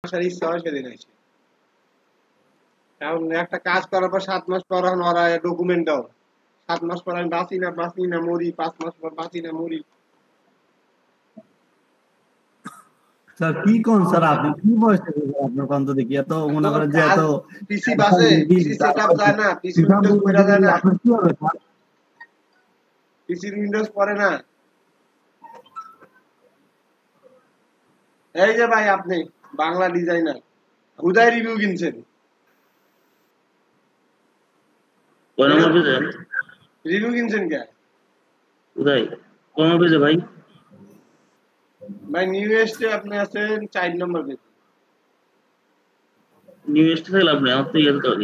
আসার ইচ্ছা হয় সেদিন আসে। এখন একটা কাজ করার পর 7 মাস পর এখন ওরা ডকুমেন্ট দাও। 7 মাস পর আমি বাঁচি না মরি, 5 মাস পর বাঁচি না মরি। স্যার কি কোন স্যার আপনি কি বয়স থেকে আপনার কন্ত দেখি এত মনে তো করেন যে কাজ এত পিসি বাসে, পিসি সেটআপ যায় না, পিসি উইন্ডোজ পড়া যায় না, আপনার কি হবে স্যার? পিসি উইন্ডোজ পড়ে না। এই যে ভাই আপনি বাংলা ডিজাইনার হুদাই রিভিউ কিনছেন, কয় নম্বর পেজে? রিভিউ কিনছেন কে কোথায়? কয় নম্বর পেজে ভাই? ভাই নিউ এস্টে আপনি আছেন 4 নম্বর পেজ। নিউ এস্ট থেকে লাভ নেই, আমার তো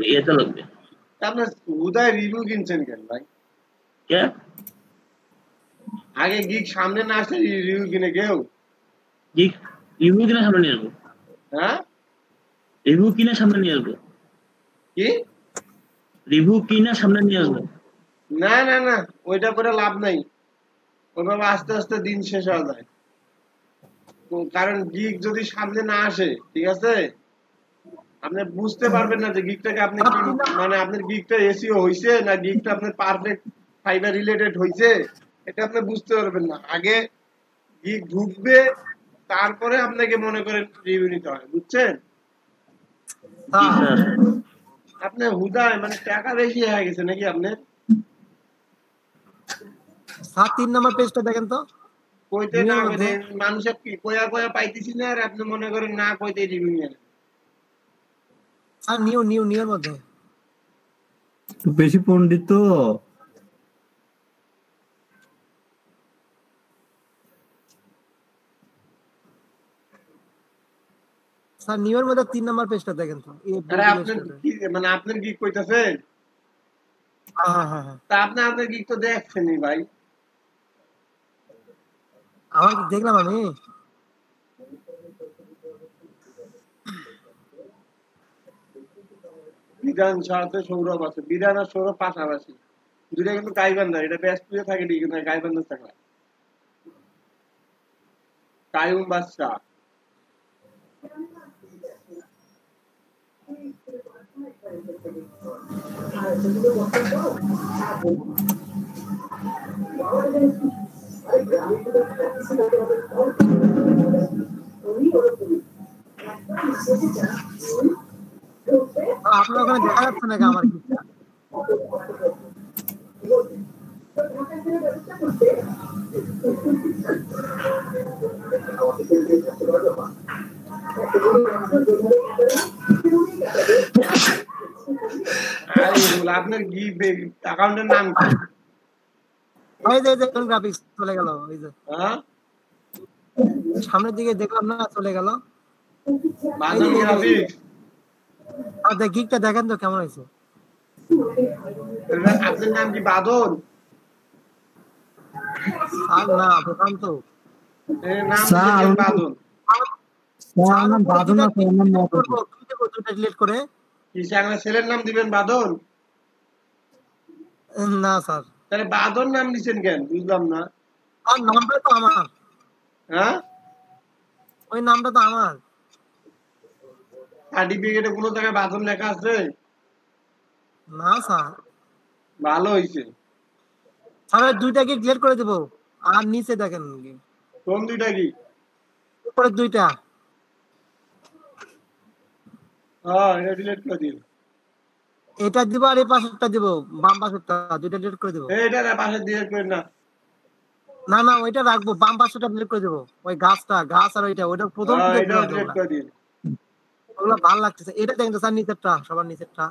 ইয়েতে লাগবে। আপনি হুদাই রিভিউ কিনছেন কেন ভাই? কে? আগে গিগ সামনে না আসলে রিভিউ কিনে কেউ? গিগ রিভিউ কিনে সামনে নিয়ে আসবো। হ্যাঁ রিভিউ কিনে সামনে নিয়ে আসবো। কি? রিভিউ কিনে সামনে নিয়ে আসবো। না না না, ওইটা করে লাভ নাই। ওইভাবে আস্তে আস্তে দিন শেষ হয়ে যায়। কারণ গিগ যদি সামনে না আসে, ঠিক আছে, আপনি বুঝতে পারবেন না যে গিগটাকে আপনি কি, মানে আপনার গিগটা এসইও হইছে না গিগটা আপনার পারফেক্ট ফাইবার রিলেটেড হইছে, এটা আপনি বুঝতে পারবেন না। আগে গিগ ঢুকবে, তারপরে আপনাকে মনে করেন রিভিউ নিতে হয়, বুঝছেন? জি স্যার। আপনি হুদায় মানে টাকা বেশি হয়ে গেছে নাকি আপনার? স্যার 3 নম্বর পেজটা দেখেন তো। কইতে না কইতে মানুষের কি কয়া কয়া পাইতেছি না, আর আপনি মনে করেন না কইতে রিভিউ নিয়ে নেন। স্যার নিউ এর মধ্যে বেশি পণ্ডিত তো। স্যার নিউ এর মধ্যে 3 নম্বর পেজটা দেখেন তো। আরে আপনার কি মানে আপনার কি কইতাছেন? হ্যাঁ তা আপনি আপনার গিগ তো দেখছেনই ভাই। আমার দেখলাম আমি। বিধান সাথে সৌরভ আছে, বিধান আর সৌরভ পাশাপাশি, দুইটা কিন্তু গাইবান্ধা। এটা বেস্ট প্রিয় থাকে ঠিক না, গাইবান্ধা থাকলা কায়ুম বাদশা। আপনার ওখানে দেখা যাচ্ছে নাকি আমার গিকটা? আরে বল আপনার গিগ অ্যাকাউন্টের নাম কি? ওই যে গ্রাফিক্স চলে গেল, ওই যে হ্যাঁ সামনের দিকে দেখলাম না, চলে গেল। বাদল গ্রাফিক্স। আর গিকটা দেখেন তো কেমন হয়েছে। আপনার নাম কি বাদল? আর না প্রশান্ত। নাম স্যার বাদল। স্যার নাম বাদল না, স্যার নাম মদন। কি দেব দুটো ডিলিট করে? কি আপনার ছেলের নাম দিবেন বাদল? না স্যার। তাহলে বাদল নাম দিছেন কেন বুঝলাম না। আর নামটা তো আমার। হ্যাঁ ওই নামটা তো আমার। সার্টিফিকেটে কোনো জায়গায় বাদল লেখা আছে? না স্যার। ভালো হইছে। স্যার দুইটাকে ডিলিট করে দেব। আর নিচে দেখেন কোন দুইটা কি? উপরের দুইটা। হ্যাঁ এটা ডিলিট করে দিন। এটা দিব আর এই পাশেরটা দিব, বাম পাশেরটা দুইটা ডিলিট করে দেব। এইটা না পাশে ডিলিট করেন না। না না ওইটা রাখবো, বাম পাশেরটা ডিলিট করে দেব। ওই গাছ আর ওইটা প্রথম থেকে এটাও ডিলিট করে দিন। ওগুলো ভালো লাগতেছে। এটা দেখেন তো স্যার নিচেরটা, সবার নিচেরটা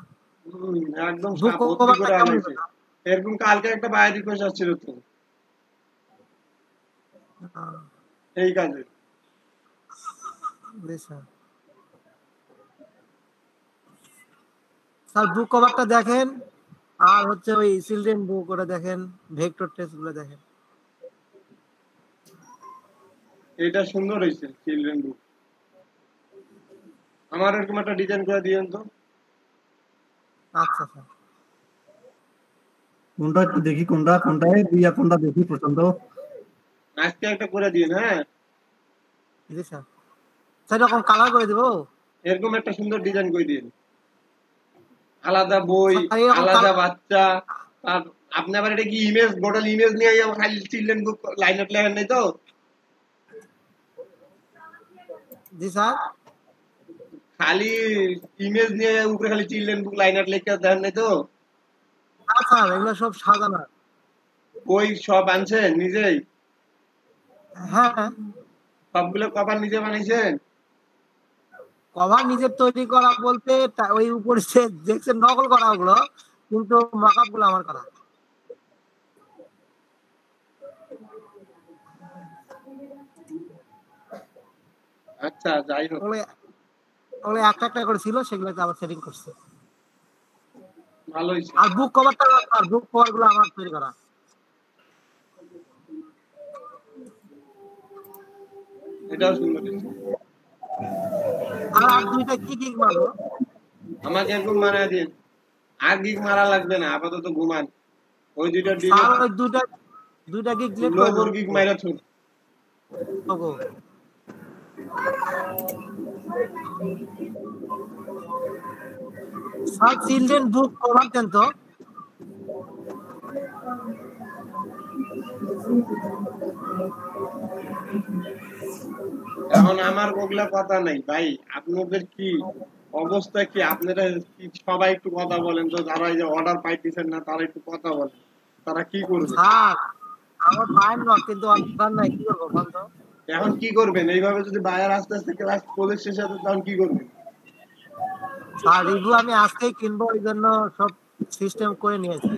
একদম বুক ভর্তি কভারটা করে কেমন আনাইছে। এরকম কালকে একটা বাই রিকোয়েস্ট আসছিল তো এই কাজে। স্যার বুক কভারটা দেখেন, আর হচ্ছে ওই চিলড্রেন বুক ওটা দেখেন, ভেক্টর টেস্ট গুলো দেখেন। এটা সুন্দর হয়েছে চিলড্রেন বুক। আমার এরকম একটা ডিজাইন করে দিয়েন তো। আচ্ছা স্যার। কোনটা একটু দেখি, কোনটা দেখি পছন্দ। আজকে একটা করে দিন। হ্যাঁ জি স্যার। স্যার এরকম কালার করে দেবো। এরকম একটা সুন্দর ডিজাইন করে দিন, আলাদা বই, স্যার এরকম আলাদা বাচ্চা। আর আপনি আবার এটা কি ইমেজ, মডেল ইমেজ নিয়ে খালি চিলড্রেন বুক লাইনার লেখেন নাই তো? জি স্যার, খালি ইমেজ নিয়ে উপরে খালি চিলড্রেন বুক লাইনার লেখা দেন নাই তো? না স্যার এগুলো সব সাজানো। বই সব আনছেন নিজেই? হ্যাঁ, সবগুলো কভার নিজে বানাইছেন? কভার নিজের তৈরি করা বলতে ওই উপরে সে দেখছেন নকল করা ওগুলো, কিন্তু মকআপ গুলো আমার করা। আচ্ছা, যাই হোক, ওগুলো ওগুলো একটা একটা করে ছিল, সেগুলোকে আবার সেটিং করছে। ভালো হয়েছে। আর বুক কভারটা, আর বুক কভার গুলো আমার তৈরি করা। এটাও সুন্দর হয়েছে। আর দুইটা কি কি মারবো? আমাকে এরকম বানায় দিন। আর গিগ মারা লাগবে না, আপাতত ঘুমান। ওই দুইটা স্যার ওই দুইটা কি ডিলিট করে লোগোর গিগ মাইরা থুন। দেবো? স্যার চিলড্রেন বুক কভার দেন তো। এখন আমার ওগুলা কথা নাই ভাই, আপনাদের কি অবস্থা, কি আপনারা কি সবাই একটু কথা বলেন তো, যারা এই যে অর্ডার পাইতেছেন না তারা একটু কথা বলেন, তারা কি করবে? স্যার আমার টাইম না, কিন্তু অর্ডার নাই, কি করবো বন্ধ? এখন কি করবেন এইভাবে যদি বায়ার আস্তে আস্তে ক্লাস প্রজেক্ট শেষ হবে তখন কি করবেন? স্যার রিভিউ আমি আজকেই কিনবো, এই জন্য সব সিস্টেম করে নিয়েছি।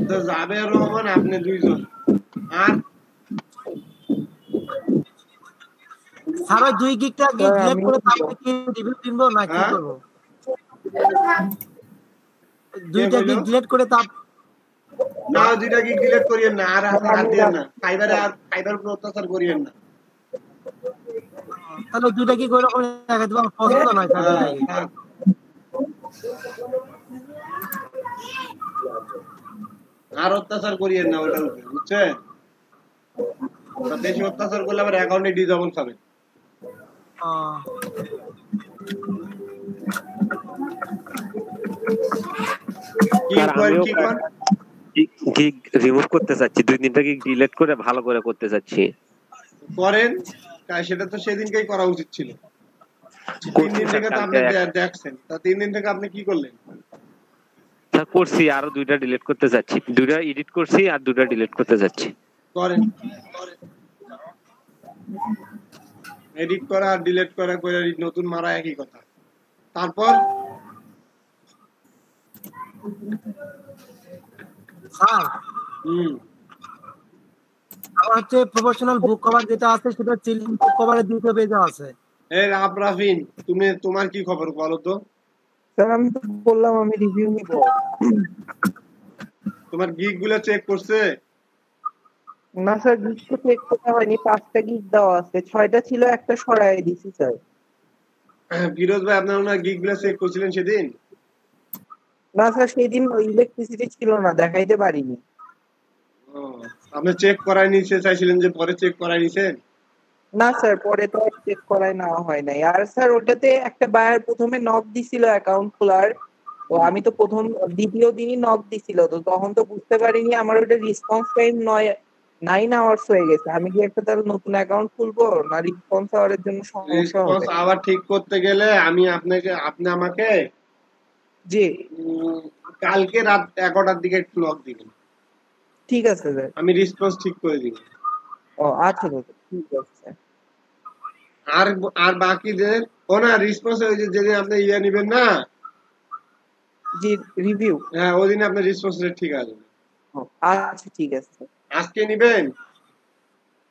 তো জাবের রহমান আপনি দুইজন, আর স্যার ওই 2 গিগটা কি ডিলিট করে তারপরে কি রিভিউ কিনবো না কি হ্যাঁ? করবো? কে দুইটা বললো? গিগ ডিলিট করে না, দুইটা গিগ ডিলিট করিয়েন না, আর হাত দিয়েন না, ফাইবার উপর অত্যাচার করিয়েন না। তাহলে দুইটা গিগ ওই রকম দেখা দিবো, আমার পছন্দ নয় স্যার দুইটা গিগ। থাক। আর অত্যাচার করিয়েন না ওটার উপরে, বুঝছেন? তা বেশি অত্যাচার করলে আবার অ্যাকাউন্টে ডিজেবল খাবে। কি স্যার করেন, আমিও কি করেন? গিগ রিমুভ করতে চাচ্ছি, 2-3টা গিগ ডিলিট করে ভালো করে করতে চাচ্ছি। করেন, সেটা তো সেদিনকেই করা উচিত ছিল। 3 করছি দিন স্যার, থেকে তো আপনি কালকে দেখছেন, তা 3 দিন থেকে আপনি কি করলেন? স্যার করছি, আরো 2টা ডিলিট করতে চাচ্ছি, 2টা এডিট করছি আর 2টা ডিলিট করতে চাচ্ছি। করেন, এডিট করা আর ডিলিট করা করে নতুন মারা একই কথা। তারপর স্যার আমার হচ্ছে প্রফেশনাল বুক কভার যেটা আছে সেটা চিলড্রেন বুক কভারের 2টা পেজ আছে। এই রাফরাফিন, তোমার কি খবর বলো তো? স্যার আমি তো বললাম আমি রিভিউ নিব। তোমার গিগ গুলো চেক করছে? না স্যার, গিগ তো চেক করতে হয়নি, 5টা গিগ দেওয়া আছে, 6টা ছিল, একটা সরাই দিছি স্যার। ফিরোজ ভাই, আপনার ওনার গিগ গুলো চেক করছিলেন সেদিন? না স্যার, সেদিন ইলেকট্রিসিটি ছিল না, দেখাইতে পারিনি। আপনি চেক করাই নিতে চাইছিলেন যে পরে চেক করাই নিছেন? না স্যার, পরে তো চেক করাই নেওয়া হয় নাই। আর স্যার ওটাতে একটা বায়ার প্রথমে নক দিছিল অ্যাকাউন্ট খোলার, তো আমি তো দ্বিতীয় দিনই নক দিছিল, তো তখন তো বুঝতে পারিনি, আমার ওটা রেসপন্স টাইম 9 আওয়ার্স হয়ে গেছে। আমি কি একটা তাহলে নতুন অ্যাকাউন্ট খুলবো, না রেসপন্স আওয়ারের জন্য সমস্যা রেসপন্স হবে? আবার ঠিক করতে গেলে আপনি আমাকে জি কালকে রাত 11টার দিকে একটু নক দিবেন, ঠিক আছে স্যার। আমি রেসপন্স ঠিক করে দিব। ও আচ্ছা দাদা, ঠিক আছে। আর আর বাকিদের না রেসপন্স, ওই যে যেদিন আপনি নিবেন না, জি রিভিউ। হ্যাঁ ওই দিন আপনার রেসপন্স রেট ঠিক আছে। আচ্ছা ঠিক আছে স্যার। আজকে নিবেন?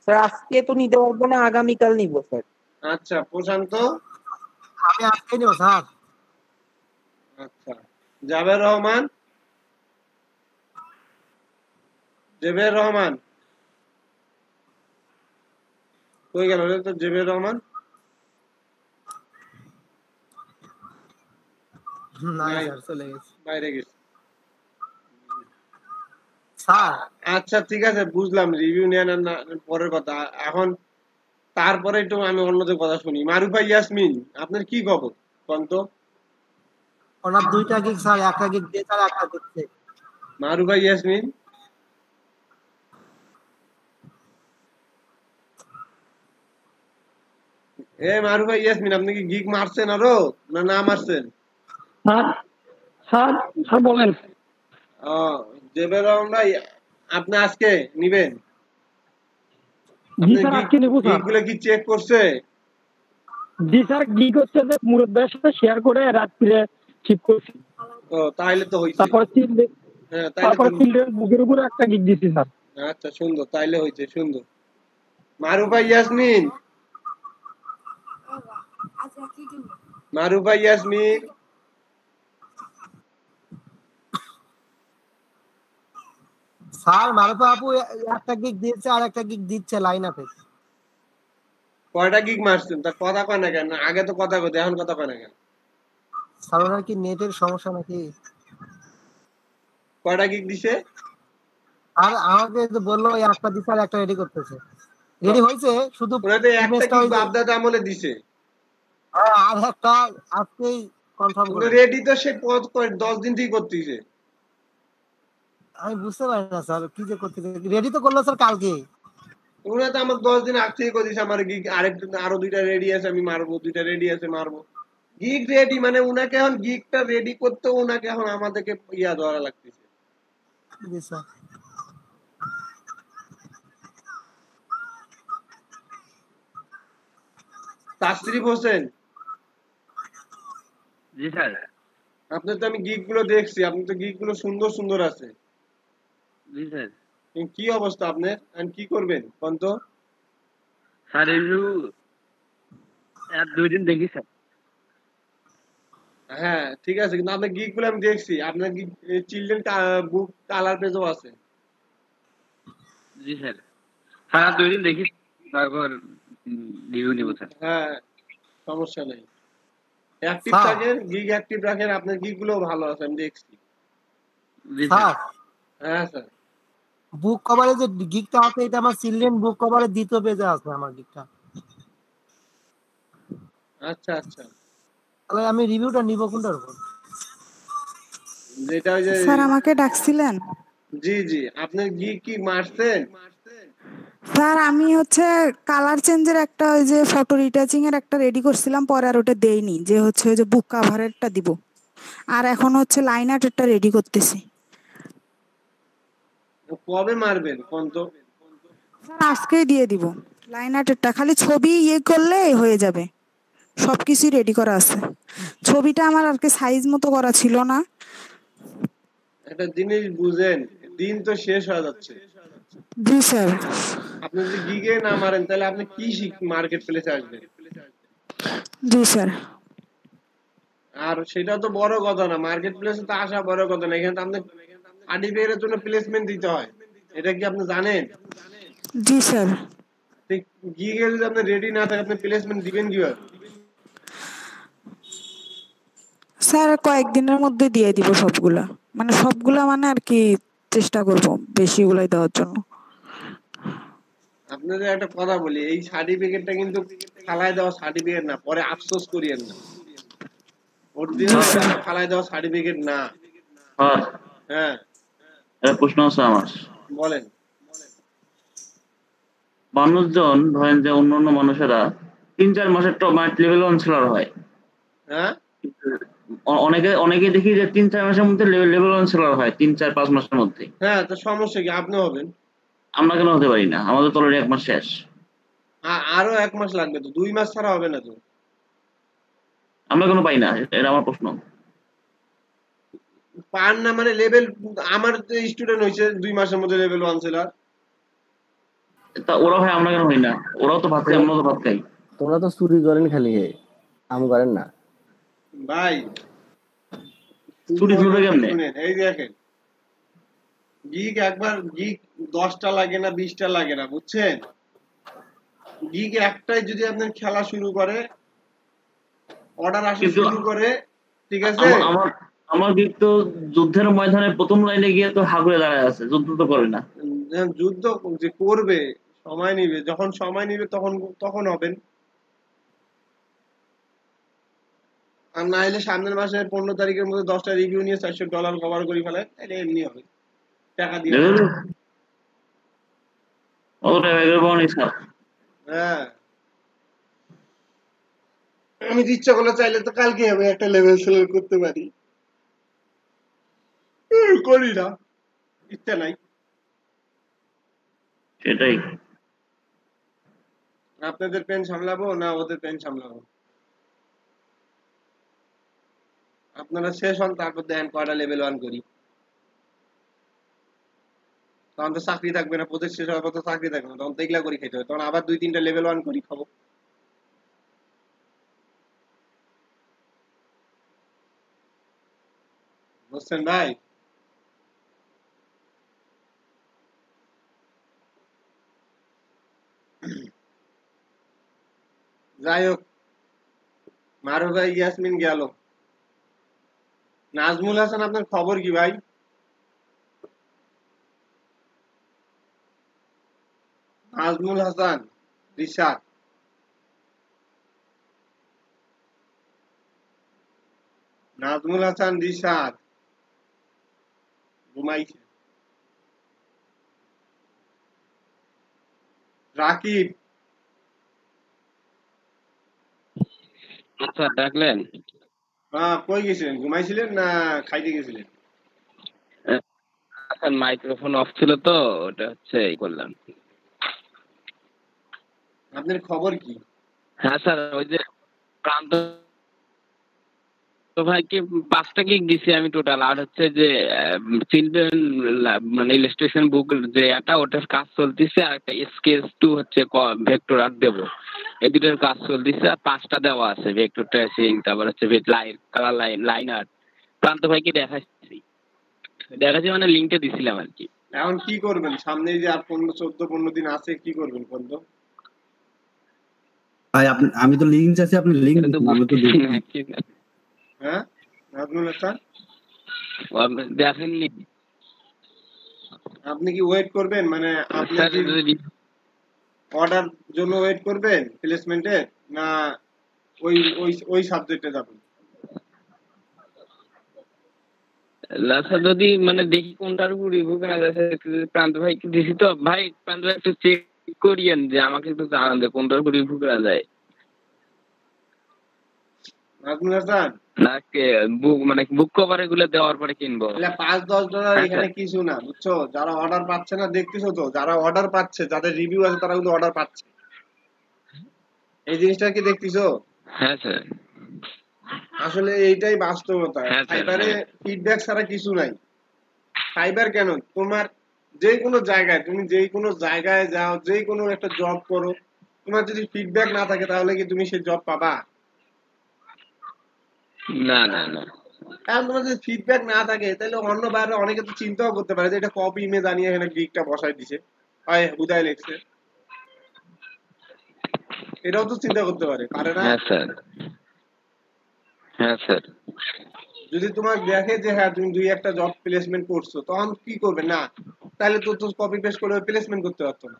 স্যার আজকে তো নিতে পারবো না, আগামীকাল নিব স্যার। আচ্ছা, প্রশান্ত? আমি আজকে নিব স্যার। আচ্ছা, জাবের রহমান? জেবের রহমান কই গেল রে তো? জেবের রহমান না নাই, স্যার চলে গেছে বাইরে গেছে। স্যার। আচ্ছা ঠিক আছে, বুঝলাম, রিভিউ নেন না পরের কথা। এখন তারপরে একটু আমি অন্যদের কথা শুনি। মারুফা ইয়াসমিন, আপনার কি খবর কোন তো? ওনার 2টা গিগ স্যার, একটা গিগ দিয়েছে আর একটা দিচ্ছে। মারুফা ইয়াসমিন, মারুফা ইয়াসমিন, আপনি কি গিগ মারছেন আরো না মারছেন? স্যার স্যার স্যার বলেন। জেবের রহমান ভাই, আপনি আজকে নিবেন? জি আপনি স্যার আজকে নেবো স্যার। গিগগুলো কি চেক করছে? জি স্যার গিগ হচ্ছে যে মুরব্বের সাথে শেয়ার করে রাত্রে ঠিক করছি। তাহলে তো হইছে। তারপরে তাইলে চিলড্রেন বুকের উপরে একটা গিগ দিছি স্যার। আচ্ছা সুন্দর, তাইলে হইছে সুন্দর। মারুফা ইয়াসমিন, মারুফা ইয়াসমিন, স্যার মারুফা আপু একটা গিগ দিয়েছে আর একটা গিগ দিচ্ছে লাইন আপে। কয়টা গিগ মারছেন? তার কথা কয় না কেন? আগে তো কথা কইতে, এখন কথা কয় না কেন? স্যার ওনার কি নেটের সমস্যা নাকি? কয়টা গিগ দিছে? আর আমাকে তো বললো ওই একটা দিচ্ছে আর একটা রেডি করতেছে। রেডি হয়েছে, শুধু ওনাদের একটা ইমেজটা গিগ হয়েছে। বাপদাদ আমলে দিছে। আর একটা আজকেই কনফার্ম করে। রেডি তো সে 10 দিন থেকে করতেছে। আমি বুঝতে পারি না স্যার কি যে করতেছে। রেডি তো করলো স্যার কালকে। উনি তো আমাকে 10 দিন আগ থেকে কইছে আমার গিগ আরো 2টা রেডি আছে, আমি মারবো, 2টা রেডি আছে মারবো। গিগ রেডি মানে উনাকে এখন গিগটা রেডি করতে উনাকে এখন আমাদেরকে ধরা লাগতেছে। জি স্যার। তাসরিফ হোসেন, জি স্যার। আপনার তো আমি গিগ গুলো দেখছি, আপনি তো গিগ গুলো সুন্দর সুন্দর আছে। জি স্যার। কি অবস্থা আপনার, আর কি করবেন কোন তো? স্যার রিভিউ 2 দিন দেখি স্যার। হ্যাঁ ঠিক আছে, কিন্তু আপনার গিগ গুলো আমি দেখছি, আপনার গিগ চিলড্রেন বুক কালার পেজও আছে। জি স্যার। স্যার 2 দিন দেখি, তারপর রিভিউ নিব স্যার। হ্যাঁ সমস্যা নেই, অ্যাক্টিভ স্যার। থাকেন, গিগ অ্যাক্টিভ রাখেন, আপনার গিগ গুলো ভালো আছে আমি দেখছি। জি স্যার স্যার। হ্যাঁ স্যার। বুক কভারে যে গিগটা আছে এটা আমার চিলড্রেন বুক কভারের 2য় পেজে আছে আমার গিগটা। আচ্ছা আচ্ছা, তাহলে আমি রিভিউটা নিব কোনটার উপর? যেটা ওই যে স্যার আমাকে ডাকছিলেন? জি জি, আপনার গিগ কি মারছেন? স্যার আমি হচ্ছে কালার চেঞ্জের একটা ওই যে ফটো রিটাচিং এর একটা রেডি করছিলাম, পরে আর ওটা দেইনি, যে হচ্ছে ওই যে বুক কাভারেরটা দিব, আর এখন হচ্ছে লাইন আর্টেরটা রেডি করতেছি। কবে মারবেন কোন তো? স্যার আজকেই দিয়ে দিব লাইন আর্টেরটা, খালি ছবি করলে হয়ে যাবে, সবকিছুই রেডি করা আছে। ছবিটা আমার আর কি সাইজ মতো করা ছিল না। একটা জিনিস বুঝেন, দিন তো শেষ হয়ে যাচ্ছে। জি স্যার। আপনি যদি গিগে না মারেন তাহলে আপনি কি মার্কেট প্লেসে আসবেন? জি স্যার। আর সেটা তো বড় কথা না, মার্কেট প্লেসে তো আসা বড় কথা না, এখানে তো আপনি সার্টিফিকেটের জন্য প্লেসমেন্ট দিতে হয়, এটা কি আপনি জানেন? জি স্যার। গিগে যদি আপনি রেডি না থাকে আপনি প্লেসমেন্ট দিবেন কিভাবে? স্যার কয়েকদিনের মধ্যে দিয়ে দিব সবগুলা, মানে সবগুলা মানে আর কি চেষ্টা করব বেশিগুলাই দেওয়ার জন্য। আপনাদের একটা কথা বলি, এই সার্টিফিকেটটা কিন্তু ফালায় দেওয়া সার্টিফিকেট না, পরে আফসোস করিয়েন না। অরিজিনাল ফালায় দেওয়া সার্টিফিকেট না। স্যার হ্যাঁ একটা প্রশ্ন আছে আমার। বলেন। মানুষজন ধরেন যে অন্যান্য মানুষেরা 3-4 মাসের টপ লেভেল 1 সেলার হয়। হ্যাঁ অনেকে দেখি যে 3-4 মাসের মধ্যে লেভেল 1 সেলার হয়, 3-4-5 মাসের মধ্যে। হ্যাঁ, তো সমস্যা কি? আপনি হবেন। আমরা কেন হতে পারি না? আমাদের তো অলরেডি 1 মাস শেষ। আরো 1 মাস লাগবে, তো 2 মাস ছাড়া হবে না তো। আমরা কেন পাই না, এটা আমার প্রশ্ন। পান না মানে লেভেল, আমার তো স্টুডেন্ট হয়েছে 2 মাসের মধ্যে লেভেল 1 সেলার। তা ওরা হয়, আমরা কেন হই না? ওরাও তো ভাত খাই, আমরাও তো ভাত খাই। তোমরা তো চুরি করেন খালি, কাম করেন না ভাই চুরি চুরি কেমনে? এই দেখেন, গিগ একবার গিগ 10টা লাগে না 20টা লাগে না, বুঝছেন? গিগ একটাই যদি আপনার খেলা শুরু করে, অর্ডার আসা শুরু করে, ঠিক আছে? আমার গিগ তো যুদ্ধের ময়দানে প্রথম লাইনে গিয়ে তো হাগুড়ে দাঁড়ায় আছে, যুদ্ধ তো করে না। যুদ্ধ যে করবে সময় নিবে, যখন সময় নিবে তখন তখন হবেন। আর না হলে সামনের মাসে 15 তারিখের মধ্যে 10টা রিভিউ নিয়ে $400 কভার করে ফেলে, তাহলে এমনি হবে, টাকা দিয়ে হবে। হ্যাঁ, আমি তো ইচ্ছা করলে চাইলে তো কালকে আমি একটা লেভেল সেলেক্ট করতে পারি, করি না, ইচ্ছা নাই। সেটাই। আপনাদের পেন সামলাবো না ওদের পেন সামলাবো? আপনারা শেষ হন, তারপর দেন কয়টা লেভেল 1 করি। তখন তো চাকরি থাকবে না, প্রজেক্ট শেষ হওয়ার পর তো চাকরি থাকবে না, তখন তো এগুলা করে খেতে হবে, তখন আবার 2-3টা লেভেল 1 করি খাবো। বুঝছেন ভাই? যাই হোক, মারু ভাই ইয়াসমিন গেল। নাজমুল হাসান, আপনার খবর কি ভাই? নাজমুল হাসান রিশাদ, নাজমুল হাসান রিশাদ ঘুমাইছে। রাকিব, আচ্ছা ডাকলেন? কই গেছিলেন? ঘুমাইছিলেন না খাইতে গেছিলেন? আচ্ছা মাইক্রোফোন অফ ছিল তো, ওটা হচ্ছে এই করলাম। আপনার খবর কি? হ্যাঁ স্যার, ওই যে প্রান্ত ভাইকে 5টা গিগ দিছি আমি টোটাল, আর হচ্ছে যে চিলড্রেন মানে ইলাস্ট্রেশন বুক যে ওটার কাজ চলতেছে, আর একটা স্কেচ 2 হচ্ছে ভেক্টর আর্ট দেবো, এই দুটোর কাজ চলতেছে। আর 5টা দেওয়া আছে, ভেক্টর ট্রেসিং, তারপর হচ্ছে line, colour line, line art. প্রান্ত ভাইকে দেখাচ্ছি মানে লিঙ্কটা দিছিলাম আর কি। এখন কি করবেন? সামনে যে আর 14-15 দিন আছে, কি করবেন কোন তো? ভাই আমি তো লিঙ্ক চাচ্ছি, আপনি লিঙ্ক এটা তো আমি তো বুঝতেছি দেখি। না কি না। হ্যাঁ নাজমুল হাসান, আপনি দেখেননি আপনি কি ওয়েট করবেন, মানে আপনি স্যার? কি অর্ডার জন্য ওয়েট করবেন প্লেসমেন্টের, না ওই ওই ওই সাবজেক্টে যাবেন? স্যার যদি মানে দেখি কোনটার উপর রিভিউ করা যাচ্ছে, প্রান্ত ভাইকে দিছি তো ভাই, প্রান্ত ভাই একটু চেক করিয়েন যে আমাকে একটু জানান যে কোনটার উপর রিভিউ করা যায়। নাজমুল হাসান, নাকি বুক মানে বুক কভার এগুলো দেওয়ার পরে কিনবো? তাহলে $5-10 এখানে কিছু না, বুঝছো? যারা অর্ডার পাচ্ছে না দেখতেছো তো, যারা অর্ডার পাচ্ছে, যাদের রিভিউ আছে, তারা কিন্তু অর্ডার পাচ্ছে। এই জিনিসটা কি দেখতেছো? হ্যাঁ স্যার। আসলে এইটাই বাস্তবতা। হ্যাঁ স্যার, ফাইবারে হ্যাঁ। ফিডব্যাক ছাড়া কিছু নাই। ফাইবার কেন, তোমার যে কোনো জায়গায়, তুমি যে কোনো জায়গায় যাও, যে কোনো একটা জব করো, তোমার যদি ফিডব্যাক না থাকে তাহলে কি তুমি সেই জব পাবা? না না না। এখন তোমার যদি ফিডব্যাক না থাকে, তাহলে অন্য বাইরে অনেকে তো চিন্তাও করতে পারে যে এটা কপি ইমেজ আনিয়ে এখানে গিগটা বসাই দিছে, হয় হুদায় লেখছে, এটাও তো চিন্তা করতে পারে, পারে না? হ্যাঁ স্যার, হ্যাঁ স্যার। যদি তোমার দেখে যে হ্যাঁ তুমি 2-1টা জব প্লেসমেন্ট করছো, তখন কি করবে? না, তাহলে তো কপি পেস্ট করে প্লেসমেন্ট করতে পারতো না।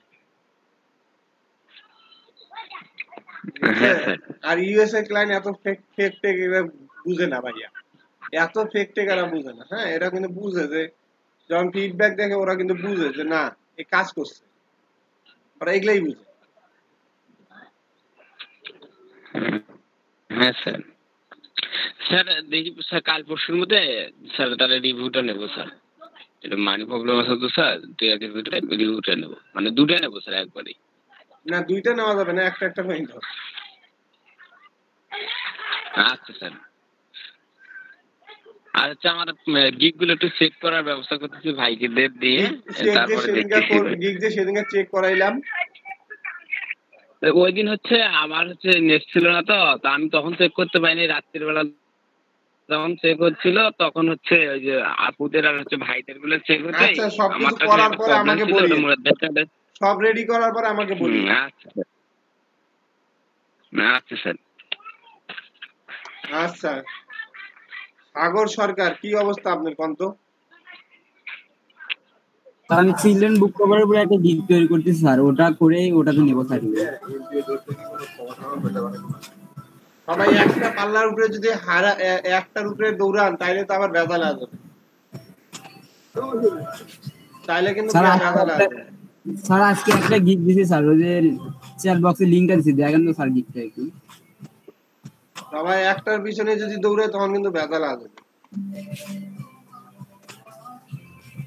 হ্যাঁ স্যার। আর ইউএসএ ক্লায়েন্ট এত ফেক ফেক টেক এরা বুঝে না ভাইয়া, এত ফেক টেক এরা বুঝে না। হ্যাঁ, এরা কিন্তু বুঝে যে যখন ফিডব্যাক দেখে, ওরা কিন্তু বুঝে যে না, এ কাজ করছে, ওরা এগুলাই বুঝে। হ্যাঁ স্যার। স্যার দেখি স্যার কাল পরশুর মধ্যে স্যার তাহলে রিভিউটা নেবো স্যার। এটা মানি প্রবলেম আছে তো স্যার, রিভিউটা নেবো, মানে 2টা নেবো স্যার একবারে। না, 2টা নেওয়া যাবে না, একটা একটা করে দাও। আচ্ছা স্যার। আর হচ্ছে আমার গিগ গুলো একটু চেক করার ব্যবস্থা করতেছি ভাইকে দিয়ে, তারপরে দেখতেছি। গিগ যে সেদিনকে চেক করাইলাম, ওই দিন হচ্ছে আমার হচ্ছে নেট ছিল না তো, আমি তখন চেক করতে পারিনি। রাত্রির বেলা যখন চেক হচ্ছিল, তখন হচ্ছে ওই যে আপুদের আর হচ্ছে ভাইদের গুলো চেক হতে আচ্ছা, সবকিছু করার পরে আমাকে বলিয়েন, সব রেডি করার পরে আমাকে বলিয়েন। আচ্ছা আচ্ছা স্যার। আচ্ছা, সাগর সরকার, কি অবস্থা আপনার কন্ত? আমি চিলড্রেন বুক কভারের উপরে একটা গিগ তৈরি করতেছি স্যার, ওটা করে ওটাতে নেবো স্যার। সবাই একটা পাল্লার উপরে যদি একটার উপরে দৌড়ান তাইলে তো আবার ব্যথা লাগবে, তাইলে কিন্তু স্যার ব্যথা লাগবে। স্যার আজকে একটা গিগ দিছি স্যার, ওই যে চ্যাট বক্সে লিংকটা দিছি, দেখেন তো স্যার গিগটা একটু। সবাই একটার পিছনে যদি দৌড়ে তখন কিন্তু ব্যথা লাগবে।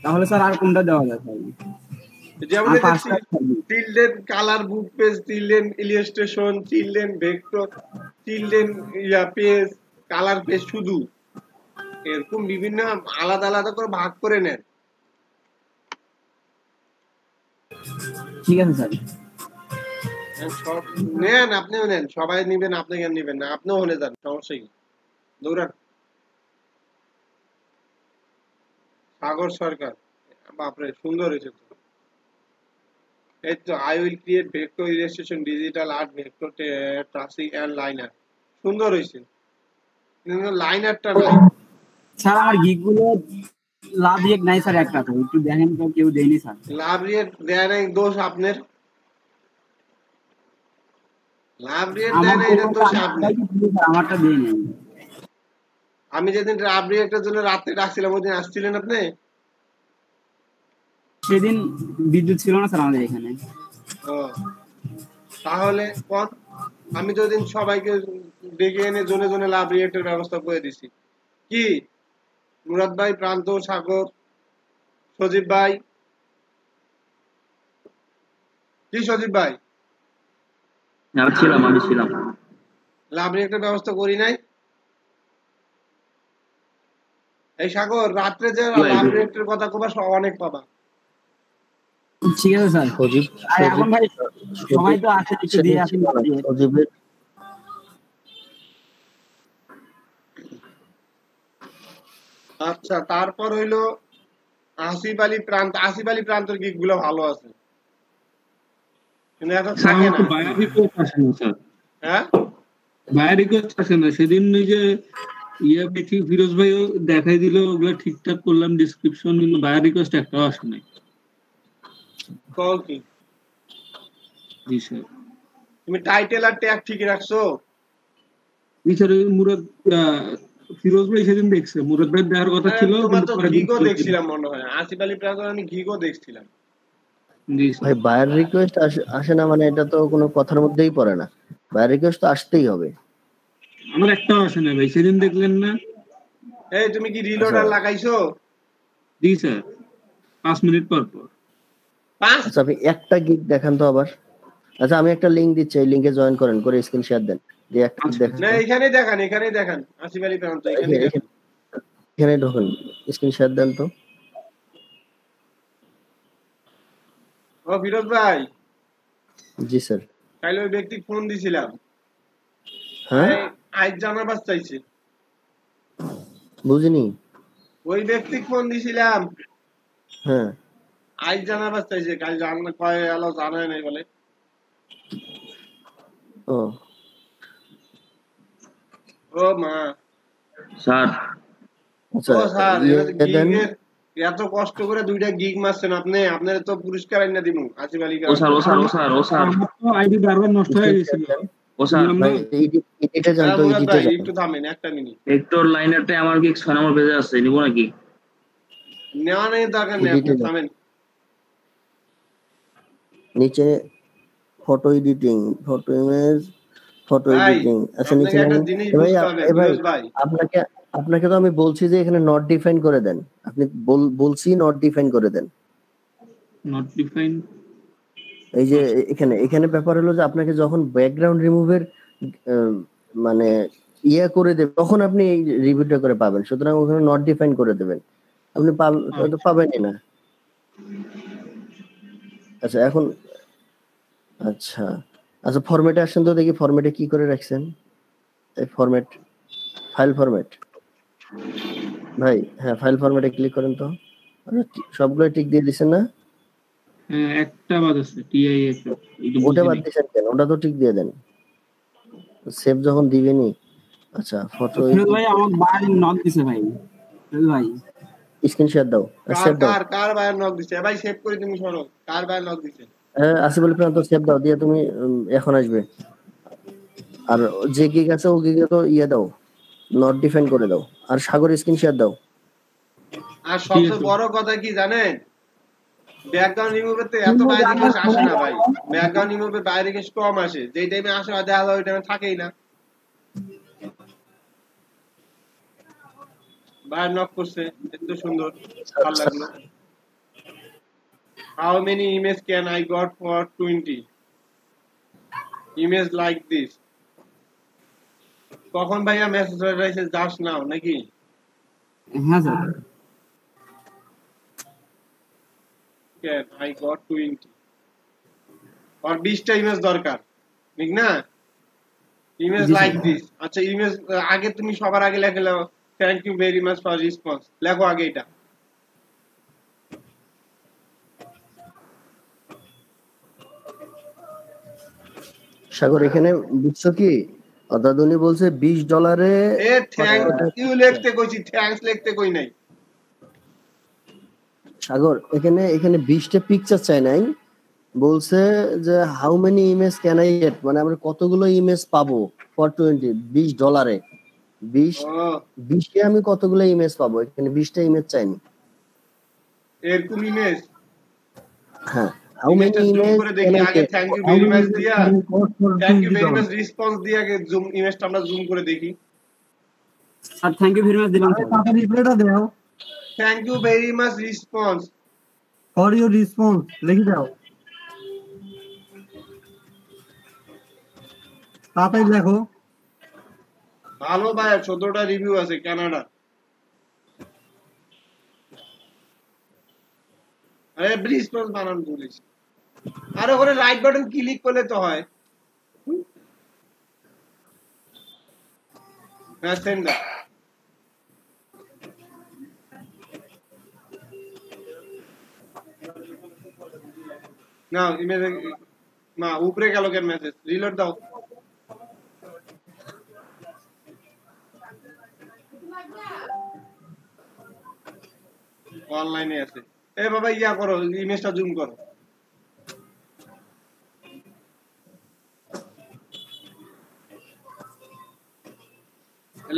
তাহলে স্যার আর কোনটা দেওয়া যায় স্যার? যেমন চিলড্রেন কালার বুক page, children illustration, children vector, children page, colour page, শুধু এরকম বিভিন্ন আলাদা আলাদা করে ভাগ করে নেন। ঠিক আছে স্যার, সব নেন, আপনিও নেন, সবাই নিবেন, আপনি কেন নিবেন না? আপনিও হলে যান, সমস্যা কি? দৌড়ান। সাগর সরকার, বাপরে সুন্দর হয়েছে তো। এই তো I will create vector illustration digital art vector tracing and liner, সুন্দর হয়েছে, কিন্তু লাইনারটা নাই স্যার। আমার গিগ গুলো লাভ রিয়েক্ট নাই স্যার, একটা তো একটু দেখেন তো, কেউ দেয়নি স্যার। লাভ রিয়েক্ট দেয় নাই, দোষ আপনার। লাভ রিয়েক্ট দেয় নাই, এটা দোষ আপনার। আমারটা দেই নাই। আমি যেদিন লাভ রিয়েক্টের জন্য রাতে ডাকছিলাম ওই দিন আসছিলেন আপনি? সেদিন বিদ্যুৎ ছিল না স্যার আমাদের এখানে। তাহলে কোন, আমি তো ওইদিন সবাইকে ডেকে এনে জনে জনে লাভ রিয়েক্টের ব্যবস্থা করে দিছি। কি মুরাদ ভাই, প্রান্ত, সাগর, সজীব ভাই, কি সজীব ভাই? আমি ছিলাম। লাভ রিয়েক্টের ব্যবস্থা করি নাই? এই সাগর, রাত্রে যে লাভ রিয়েক্টের কথা কবা অনেক পাবা। ঠিক আছে স্যার। সজীব, এখন ভাই সবাই তো আছে, একটু দিয়ে আসেন। সজীবের আচ্ছা, তারপর হইলো আসিফ আলী প্রান্ত। আসিফ আলী প্রান্তর গিগ গুলো ভালো আছে, কিন্তু এখন থাকে না। বায়ার রিকোয়েস্ট আসে না স্যার। হ্যাঁ, বায়ার রিকোয়েস্ট আসে না। সেদিন ওই যে দেখি ফিরোজ ভাইও দেখাই দিল, ওগুলো ঠিকঠাক করলাম ডিসক্রিপশন, কিন্তু বায়ার রিকোয়েস্ট একটাও আসে নাই। কল কি? জি স্যার। তুমি টাইটেল আর ট্যাগ ঠিক রাখছো? জি স্যার। মুরাদ ফিরোজ ভাই সেদিন দেখছে, মুরাদ ভাই দেওয়ার কথা ছিল। তোমার তো ঘিগো দেখছিলাম মনে হয়, আসিফ আলী প্রান্তর আমি ঘিগো দেখছিলাম। জি ভাই, বায়ার রিকোয়েস্ট আসে না মানে এটা তো কোনো কথার মধ্যেই পড়ে না। বায়ার রিকোয়েস্ট তো আসতেই হবে। আমার একটাও আসে না ভাই, সেদিন দেখলেন না? এই তুমি কি রিলোডার লাগাইছো? জি স্যার, 5 মিনিট পর পর। আচ্ছা, আপনি একটা গিগ দেখান তো আবার। আচ্ছা, আমি একটা লিংক দিচ্ছি, এই লিংকে জয়েন করেন, করে স্ক্রিন শেয়ার দেন। দিয়ে একটা দেখেন না, এখানেই দেখান, এখানেই দেখান আসিফ আলী প্রান্ত, এখানেই দেখান। এখানে ঢোকেন, স্ক্রিন শেয়ার দেন তো। ও ফিরোজ ভাই। জি স্যার। কাল ওই ব্যক্তি ফোন দিছিলাম, হ্যাঁ, আজ জানাবার চাইছে। বুঝিনি। ওই ব্যক্তি ফোন দিছিলাম, হ্যাঁ, আজ জানাবার চাইছে, কাল জানা কয় এলো জানায় নাই বলে। ও ও মা স্যার। আচ্ছা, ও স্যার, এত কষ্ট করে 2টা গিগ মারছেন আপনি, আপনার তো পুরস্কার আইনা দিমু আসিফ আলী। ও স্যার আইডি বারবার নষ্ট হয়ে গেছিল। ও স্যার ভাই, এডিটে যান তো, এডিটে যান। একটু থামেন, একটা মিনিট। ভেক্টর লাইনারটা আমার গিগ 6 নম্বর পেজে আছে, নিব নাকি? নেওয়া নেই, দরকার নেই, আপনি থামেন। নিচে photo editing, photo image, photo editing. আচ্ছা, নিচে ভাই, আপনাকে তো আমি বলছি যে এখানে নট ডিফাইন করে দেন। আপনি বলছি নট ডিফাইন করে দেন। নট ডিফাইন এই যে এখানে ব্যাপার হলো যে আপনাকে যখন ব্যাকগ্রাউন্ড রিমুভের মানে করে দেবে, তখন আপনি এই রিভিউটা করে পাবেন। সুতরাং ওখানে নট ডিফাইন করে দেবেন, আপনি পাবেনই না। আচ্ছা, এখন আচ্ছা ফরম্যাটে আসেন তো, দেখি ফরম্যাটে কি করে রাখছেন। এই ফরম্যাট, ফাইল ফরম্যাট। ভাই হ্যাঁ, ফাইল ফরম্যাটে ক্লিক করেন তো। সবগুলো টিক দিয়ে দিছেন না? একটা বাদ আছে, টিআইএফ। ওটা বাদ দিছেন কেন? ওটা তো টিক দিয়ে দেন, সেভ যখন দিবেনই। আচ্ছা, ফটো ভাই আমার বাড়ি নক দিছে ভাই। ভাই স্ক্রিনশট দাও আর সেভ দাও। কার বায়ার নক দিছে ভাই? সেভ করে তুমি শোনো, কার বায়ার নক দিছে? হ্যাঁ আসিফ আলী প্রান্ত সেভ দাও দিয়ে তুমি এখন আসবে। আর যে গিগ আছে ও গিগে তো ইয়ে দাও, নট ডিফাইন করে দাও। আর সাগর স্ক্রিনশট দাও। আর সবচেয়ে বড় কথা কি জানেন, ব্যাকগ্রাউন্ড রিমুভের তো এত বাইরে রিকোয়েস্ট আসে না ভাই। ব্যাকগ্রাউন্ড রিমুভের বাইরে রিকোয়েস্ট কম আসে, যেই টাইমে আসে দেখা যায় ওই টাইমে থাকেই না। বাইরে নক করছে, এত সুন্দর, ভালো লাগলো। How many images can I got for 20 image like this? কখন ভাইয়া মেসেজ হয়েছে জাস্ট নাও নাকি? হ্যাঁ স্যার। Can I got 20 আর 20টা ইমেজ দরকার, ঠিক না? Image like this. আচ্ছা ইমেজ আগে তুমি সবার আগে লেখে নাও thank you very much for response, লেখো আগে এটা। সাগর এখানে বুঝছো কি অদাদুনি বলছে $20 এ থ্যাংক ইউ লিখতে কইছি, থ্যাঙ্কস লিখতে কই নাই। সাগর এখানে 20টা পিকচার চাই নাই, বলছে যে how many image can I get, মানে আমরা কতগুলো ইমেজ পাবো ফর $20 20 আমি কতগুলো ইমেজ পাবো, এখানে 20টা ইমেজ চাইনি। এরকম ইমেজ? হ্যাঁ হাউ মেনি ইমেজ করে দেখি আগে থ্যাংক ইউ ভেরি মাচ দিয়া, thank you very much response দিয়া আগে জুম ইমেজটা আমরা জুম করে দেখি। Sir thank you very much দিলাম স্যার। তাড়াতাড়ি রিপ্লাইটা দাও। Thank you very much response for your response লিখে দাও, তাড়াতাড়ি লেখো। ভালো ভাই, 14টা রিভিউ আছে কানাডা। আরে রেসপন্স বানান বলিস, আর ওখানে রাইট বাটন ক্লিক করলে তো হয়। হ্যাঁ সেন্ড দাও। না ইমেজ না উপরে গেল কেন মেসেজ? রিলোড দাও। অনলাইনে আছে। এ বাবা ইয়া করো, ইমেজটা জুম করো।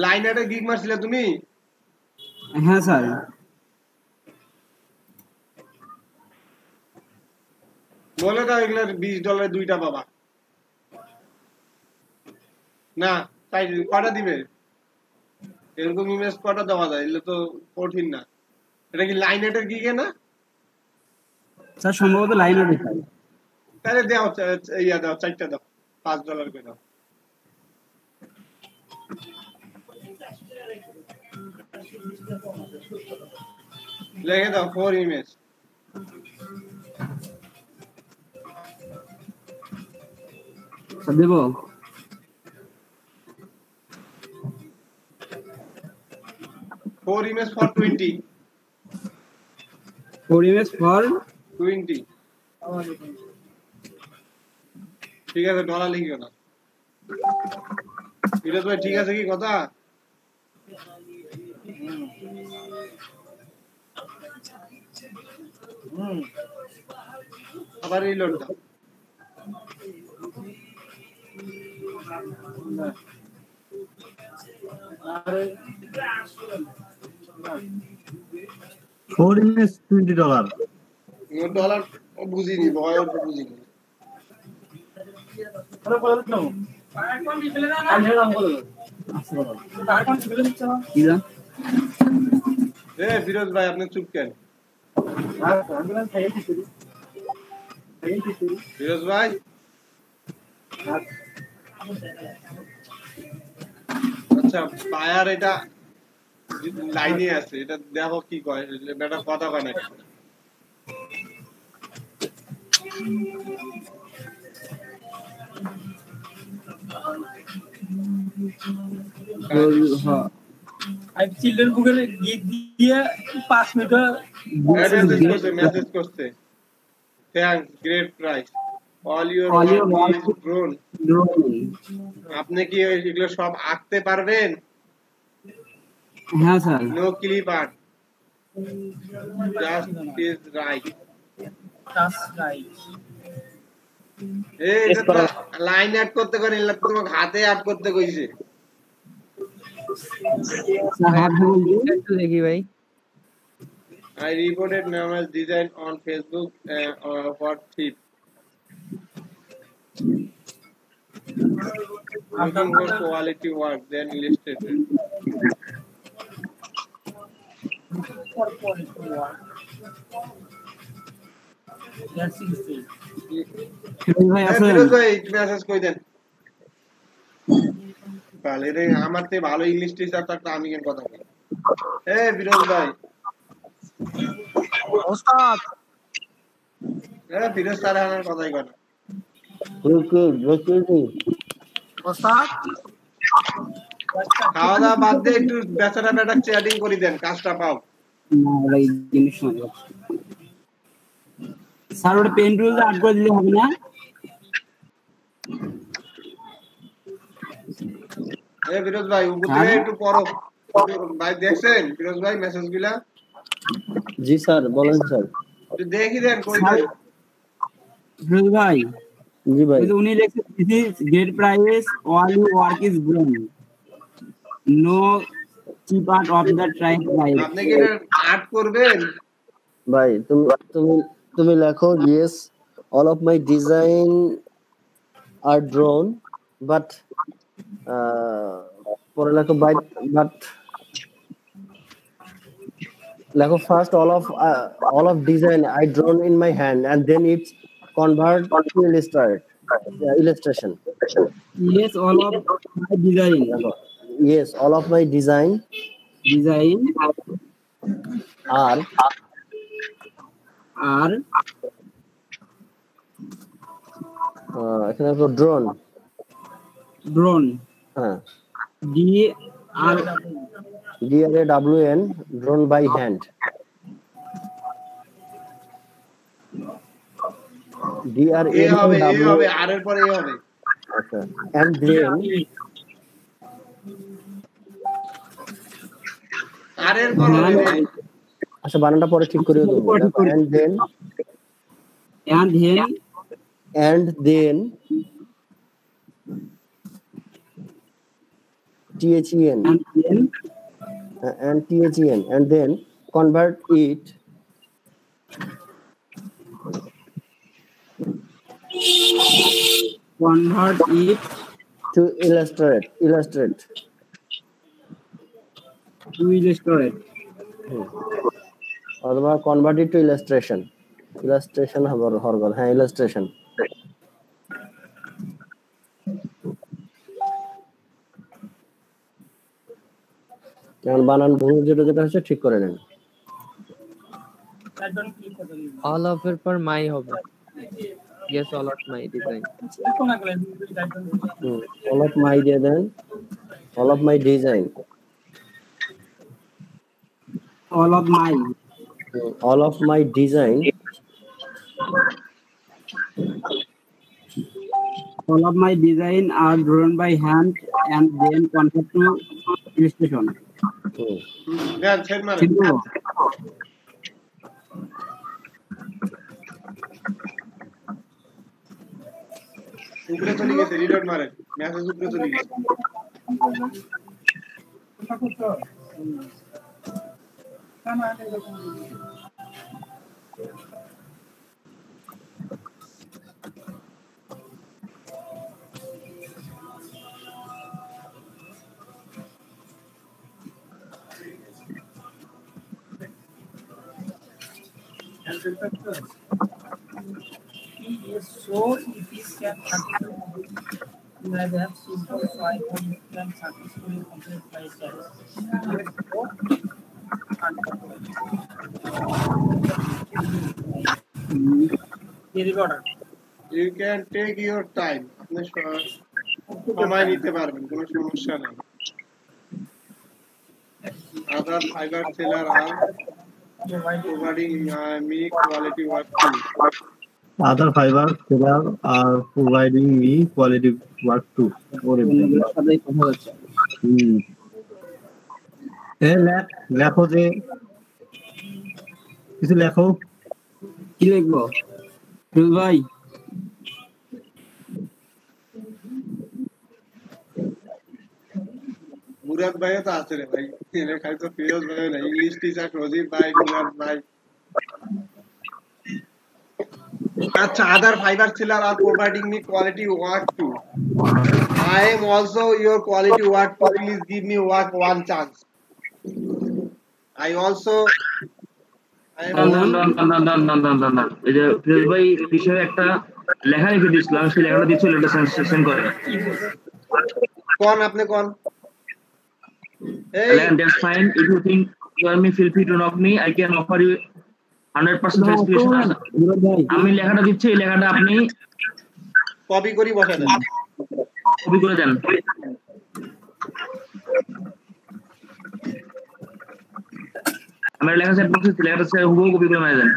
লাইনারে গিগ মারছিলে তুমি? হ্যাঁ স্যার। বলে দাও এগুলোর $20 দুইটা পাবা না? তাই কটা দিবে? এরকম ইমেজ কটা দেওয়া যায়? এগুলো তো কঠিন না। এটা কি লাইনেটের গিগে না স্যার? সম্ভবত লাইনারে। তাহলে দাও, ইয়া দাও, 4টা দাও, $5 করে দাও। লেগে দাও 4 ইমেজ। দেব 4 ইমেজ ফর 20। 4 image for 20। ঠিক আছে, ডলার লিখিও না। ফিরোজ ভাই ঠিক আছে কি কথা? আবার রিলোড দাও। $4 ইমেজ $20। ডলার বুঝিনি, ভয় বুঝিনি। ফিরোজ ভাই আপনি চুপ কেন? ফিরোজ ভাই আচ্ছা বায়ার এটা লাইনে আছে, এটা দেখো কি কয়, বেটা কথা কয় না। চিলড্রেন বুকের গিগ দিয়ে 5 মিনিট মেসেজ করতে thanks great price all your work is grown. আপনি কি এগুলো সব আঁকতে পারবেন? হ্যাঁ sir. No clip art. Just is right. এই Yes, এটা লাইন অ্যাড করতে করে এলা তোমাকে হাতে অ্যাড করতে কইছে। দেখি ভাই। I reported Nama's design on Facebook for tip. Looking for quality work, then illustrated. Firoz ভাই মেসেজ কই দেন তাহলে রে আমার তে ভালো ইংলিশ টিচার থাকতো আমি কেন কথা বলি এ ফিরোজ ভাই ওস্তাদ ফিরোজ স্যার আমার কথাই কয় না ওস্তাদ খাওয়া দাওয়া বাদ দিয়ে একটু বেচারা বেটা চ্যাটিং করে দেন কাজটা পাও না ভাই জিনিস না স্যার ওটা পেন টুল আট করে দিলে হবে না এ ফিরোজ ভাই উপর থেকে একটু পড়ো ভাই দেখছেন ফিরোজ ভাই মেসেজগুলা জি স্যার বলেন স্যার একটু দেখি দেন কই দেন ফিরোজ ভাই জি ভাই উনি লিখছে this is great price all you work is grown no chip out of the try price আপনি কি এটা আর্ট করবেন ভাই তুমি লেখো yes all of my design are drawn but পরে লেখো but লেখো first all of design I drawn in my hand and then it's convert to illustration. Yes, all of my design. Yes, all of my design are এখানে drawn হ্যাঁ DRAWN drawn by hand এ হবে আর এর পরে এ হবে আচ্ছা and then আর এর পরে হবে আচ্ছা বানানটা পরে ঠিক করে দেব and then THEN and then convert it to illustrate অথবা convert it to illustration হবে হরগল হ্যাঁ illustration কারণ বানান ভুল যেটা হচ্ছে ঠিক করে নেন অল অফ এর পর মাই হবে yes all of my design all of my দিয়ে দেন all of my design all of my design are drawn by hand and then convert to illustration. দেন ছেড় মারে উপরে চলে গেছে রিলোড মারে মেসেজ উপরে চলে গেছে So it is can continue. You have simplified and you can successfully complete by steps. You can take your time. আপনি সময় নিতে পারবেন কোনো সমস্যা নেই Other fiber seller are providing me quality work too. Other fiber seller are providing me quality work too. লেখো যে কিছু লেখো। কি লিখবো ফিরোজ ভাই? মুরাদ ভাই তো আছে রে ভাই, এনে খালি তো ফিরোজ ভাই না, ইংলিশ টিচার রজিব ভাই, মুরাদ ভাই। আচ্ছা, other fiber seller are providing me quality work too. I am also your quality work too. Please give me work one chance. I also I am এই যে ফিরোজ ভাই বিষয়ে একটা লেখা লিখে দিয়েছিলাম, সেই লেখাটা দিচ্ছিল, এটা সেন্ড করে কোন আপনি কোন that's fine. If you think you are me, feel free to knock me. I can offer you 100% satisfaction. আমি লেখাটা দিচ্ছি, এই লেখাটা আপনি কপি করি বসা দেন, কপি করে দেন। আমার লেখা সেট বক্সে লেখাটা হুবহু কপি করে মেরে দেন।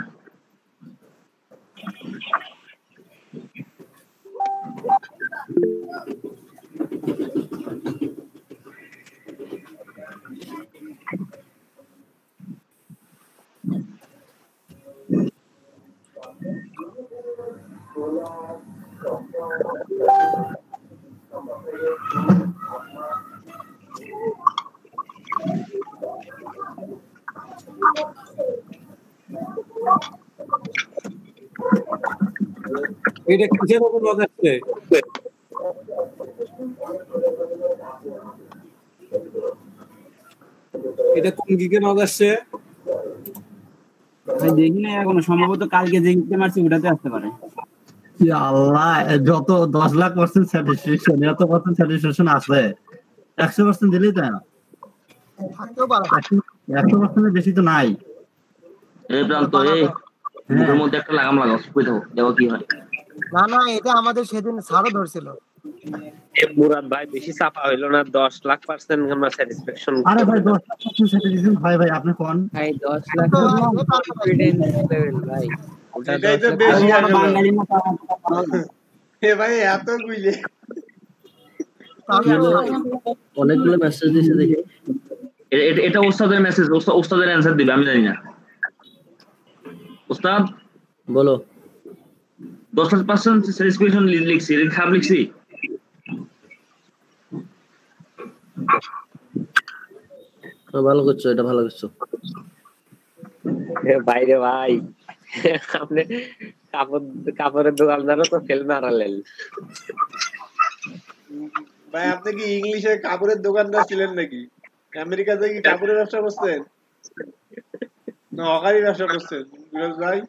এটা কিসের উপর নজ আসছে? এটা কোন গিকে নজ আসছে? দেখি না এখনো, সম্ভবত কালকে যে গিকে মারছি ওটাতে আসতে পারে। আল্লাহ, যত 10,00,000% স্যাটিসফ্যাকশন, এত পার্সেন্ট স্যাটিসফ্যাকশন আছে, 100% দিলেই তাই না, 100% বেশি তো নাই। এই প্রান্ত এর মধ্যে একটা লাগাম লাগাও, কই দাও, দেখো কি হয়। না না, এটা আমাদের সেদিন স্যারও ধরছিল। মুরাদ ভাই বেশি চাপা হইলো না? 10,00,000% আমরা স্যাটিসফ্যাকশন। আরে ভাই 10,00,000% স্যাটিসফ্যাকশন হয় ভাই, আপনি কোন ভাই 10,00,000 কনফিডেন্স লেভেল ভাই, ওটা এটাই তো বেশি আর বাঙালি না। এ ভাই এত কইলে অনেকগুলো মেসেজ দিয়েছে দেখে। এটা ওস্তাদের মেসেজ, ওস্তাদের অ্যানসার দিবে, আমি জানি না। ওস্তাদ বলো। 10% স্যাটিসফ্যাকশন লিখছি, খারাপ লিখছি? ভালো করছো, এটা ভালো করছো। বাইরে ভাই আপনি কাপড়ের দোকানদারও তো ফেল মারালেন ভাই। আপনি কি ইংলিশে কাপড়ের দোকানদার ছিলেন নাকি? আমেরিকাতে কি কাপড়ের ব্যবসা করছেন না হকারি ব্যবসা করছেন ফিরোজ ভাই?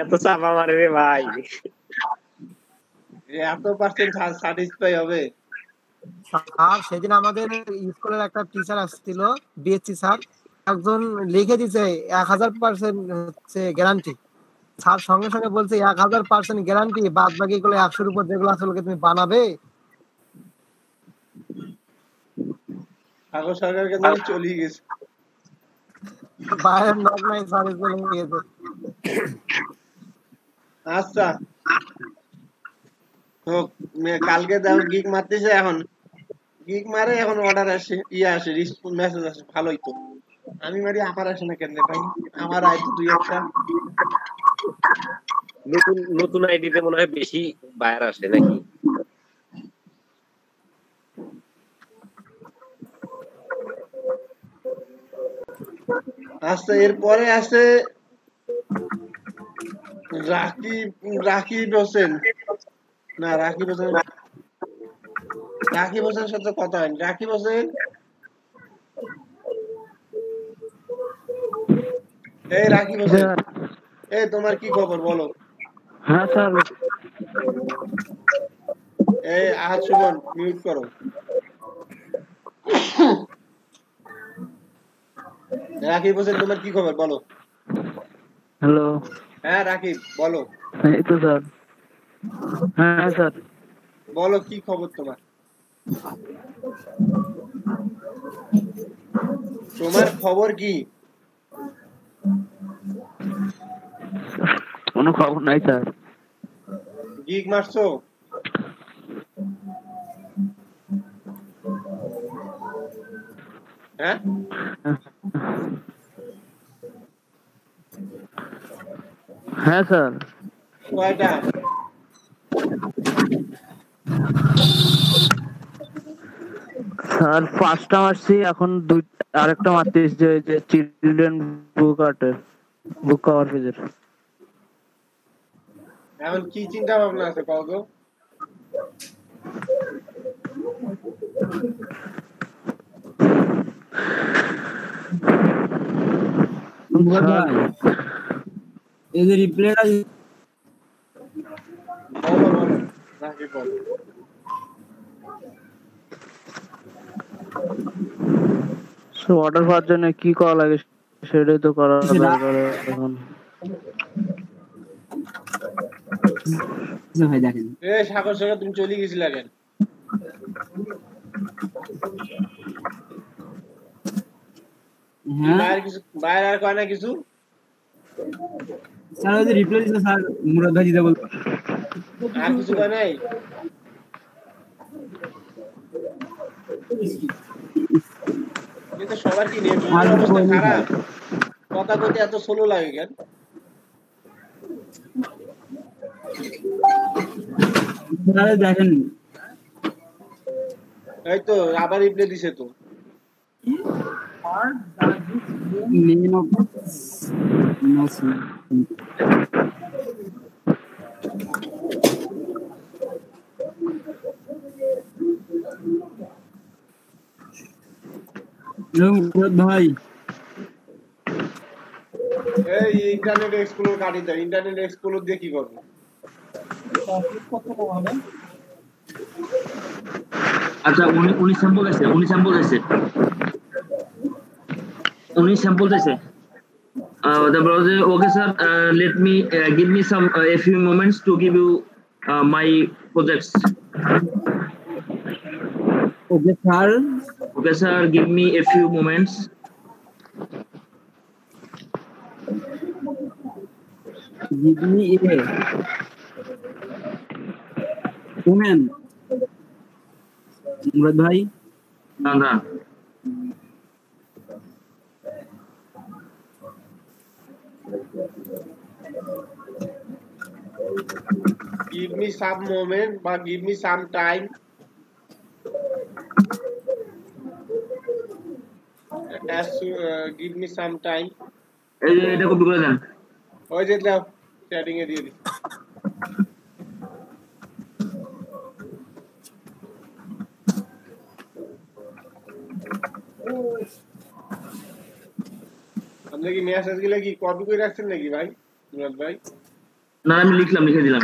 এত চাপা মারে রে ভাই, এত পার্সেন্ট স্যাটিসফাই হবে? আর সেদিন আমাদের স্কুলের একটা টিচার আসছিল, বিএসসি স্যার, একজন লিখে দিছে 1000% হচ্ছে গ্যারান্টি। স্যার সঙ্গে সঙ্গে বলছে 1000% গ্যারান্টি, বাদ বাকি গুলো 100-র উপর যেগুলো আছে ওগুলোকে তুমি বানাবে। আগো সরকার কাছে চলে গেছে, বাইরের নক নাই, স্যার চলে গেছে। আচ্ছা তো কালকে দেখো গিগ মারতেছে, এখন গিগ মারে, এখন অর্ডার আসে, আসে মেসেজ আসে, ভালোই তো। আমি মারি, আমার আসে না কেন ভাই? আমার আয় তো 2-1টা। নতুন আইডিতে মনে হয় বেশি বায়ার আসে নাকি? আচ্ছা, এরপরে আছে রাকিব হোসেন। না, রাকিব হোসেনের সাথে কথা হয়নি। রাকিব হোসেন, এই রাকিব হোসেন, এই তোমার কি খবর বলো? হ্যাঁ স্যার। এই আহাদ সুমন, মিউট করো। রাকিব হোসেন, তোমার কি খবর বলো? হ্যালো। হ্যাঁ রাকিব, বলো। এই তো স্যার। হ্যাঁ স্যার, বলো কি খবর তোমার? তোমার খবর কি? কোনো খবর নাই স্যার। গিগ মারছো? হ্যাঁ হ্যাঁ স্যার কয়টা স্যার 5টা মারছি, এখন আরেকটা মারতেছি যে চিলড্রেন বুক কভার পেজের। এখন কি চিন্তা ভাবনা আছে কও তো? এই যে রিপ্লেটা নাকি বল অর্ডার পাওয়ার জন্য কি করা লাগে সেটাই তো করা দরকার এখন। ভাই দেখেন সাগর সাগর তুমি চলে গেছিলে কেন? বাইরে আর কয় না কিছু? স্যার ওই যে রিপ্লাই দিছে স্যার, মুরাদ ভাই দিতে বল। আর কিছু কয় নাই? কিন্তু সবার কি নেটওয়ার্ক অবস্থা খারাপ? কথা বলতে এত স্লো লাগে কেন? দেখেন এই তো আবার রিপ্লাই দিছে তো। ভাই এই ইন্টারনেট এক্সপ্লোর কাটি দাও। ইন্টারনেট এক্সপ্লোর দিয়ে কি করবে? আচ্ছা উনি স্যাম্পল আছে, উনি স্যাম্পল আছে। The browser, okay sir, let me give me some a few moments to give you my projects. Okay sir, give me a few moments. Give me a moment. Murad ভাই না give me some moment বা give me some time. Give me some time. এটা copy করে দেন। ওই যে দাও chatting এ দিয়ে দিই। আপনি কি মেসেজ গুলো কি কপি করে রাখছেন নাকি ভাই মুরাদ ভাই? না আমি লিখে দিলাম।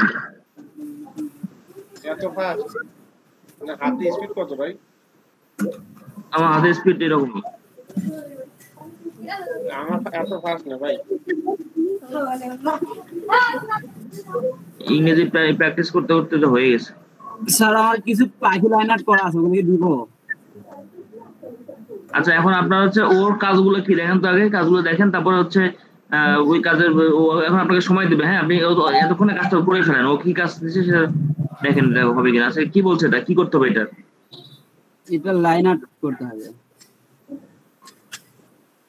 এত ফাস্ট? মানে হাতে স্পিড কত ভাই? আমার হাতে স্পিড এরকম। আমার এত ফাস্ট না ভাই। ইংরেজি প্র্যাকটিস করতে করতে তো হয়ে গেছে। স্যার আমার কিছু পাখি লাইন আউট করা আছে, ওগুলো দিব। আচ্ছা এখন আপনার হচ্ছে ওর কাজগুলো কি দেখেন তো, আগে কাজগুলো দেখেন, তারপরে হচ্ছে ওই কাজের এখন আপনাকে সময় দেবে। হ্যাঁ আপনি এতক্ষণে কাজটা করে ফেলেন, ও কি কাজ দিচ্ছে সেটা দেখেন হবে কিনা। আচ্ছা কি বলছে এটা, কি করতে হবে? এটা লাইন আউট করতে হবে।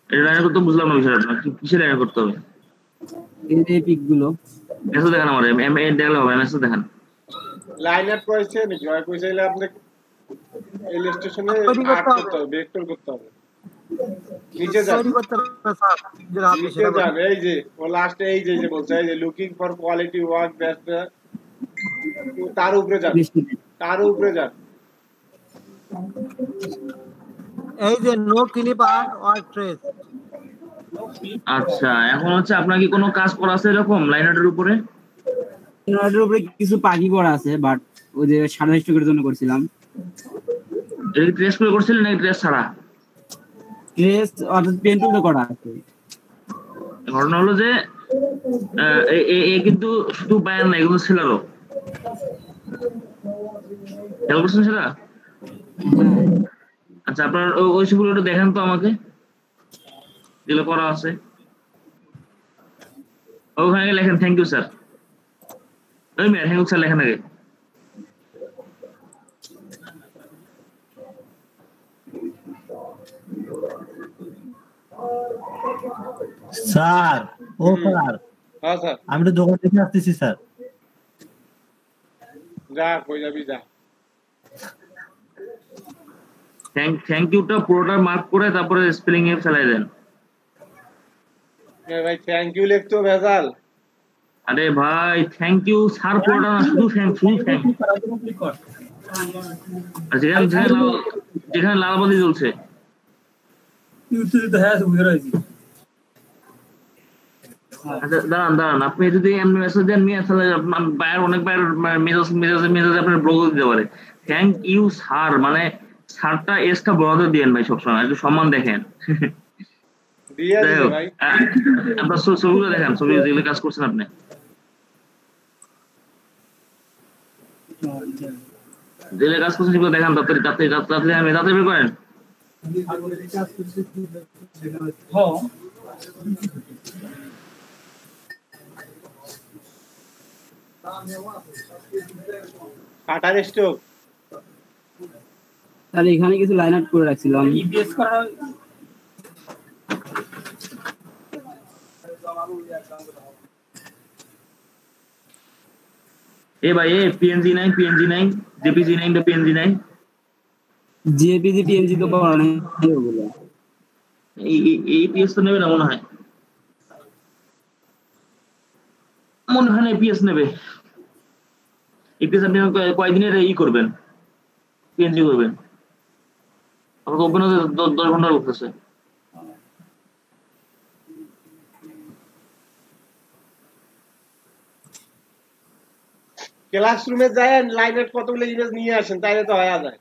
এটা লাইন করতে বুঝলাম না বিষয়টা, আপনার কিসে লাইন করতে হবে? এই পিক গুলো মেসেজ দেখেন, আমার দেখলে হবে, মেসেজ দেখেন। লাইন আপ করেছে নাকি? হয় কইছে হলে আপনি ইলাস্ট্রেশনে আর্ট করতে হবে, ভেক্টর করতে হবে। নিচে যান, নিচে যান। এই যে ও লাস্টে এই যে বলছে, এই যে looking for quality work that তার উপরে যান, তার উপরে যান। এই যে no clip art or trace. আচ্ছা এখন হচ্ছে আপনার কি কোনো কাজ করা আছে এরকম লাইনারের উপরে? লাইনারের উপরে কিছু পাখি করা আছে, বাট ওই যে সাদা স্টকের জন্য করছিলাম। এটা কি ট্রেস করে করছিলেন নাকি ট্রেস ছাড়া? ট্রেস অর্থাৎ পেন টুলে করা আছে। ঘটনা হলো যে এ কিন্তু শুধু বায়ান না, এগুলো ছেলেরও খেয়াল করছেন সেটা? আচ্ছা আপনার ওই ছবিগুলো একটু দেখেন তো আমাকে, যেগুলো করা আছে। ওখানে লেখেন থ্যাংক ইউ স্যার। ওই মেয়ে থ্যাংক ইউ স্যার লেখেন আগে। স্যার ও স্যার হ্যাঁ স্যার আমি তো দোকান থেকে আসতেছি স্যার। যা কই যাবি যা। থ্যাংক ইউটা পুরোটা মার্ক করে তারপরে স্পেলিং এ চালাই দেন। ভাই থ্যাংক ইউ লিখতো ভেজাল। আরে ভাই থ্যাংক ইউ স্যার পুরোটা না, শুধু থ্যাংক আর যেখানে লাল বাতি জ্বলছে আচ্ছা দাঁড়ান আপনি যদি এমনি মেসেজ দেন নিয়ে তাহলে বাইরে অনেক বাইরে মেসেজ আপনার ব্লগ দিতে পারে। থ্যাংক ইউ স্যার মানে স্যারটা এসটা বড় দিয়েন ভাই, সবসময় একটু সম্মান দেখেন। যাই হোক আপনার ছবিগুলো দেখেন, ছবি যেগুলো কাজ করছেন আপনি যেগুলো কাজ করছেন সেগুলো দেখান তাড়াতাড়ি আমি বের করেন। কাটার স্টক স্যার এখানে কিছু লাইন আউট করে রাখছিলাম। এ ভাই পিএনজি নাই জেপিজি নাই পিএনজি তো পাওয়া নাই ওগুলো। এই পিএস তো নেবে না মনে হয় না পিএস নেবে। এই পিএস আপনি কয়েকদিনের করবেন, পিএনজি করবেন, আপনার ওপেন হতে 10 ঘন্টা লাগতেছে। ক্লাসরুমে যায় লাইনের কতগুলো ইমেজ নিয়ে আসেন, তাইলে তো হয়ে যায়।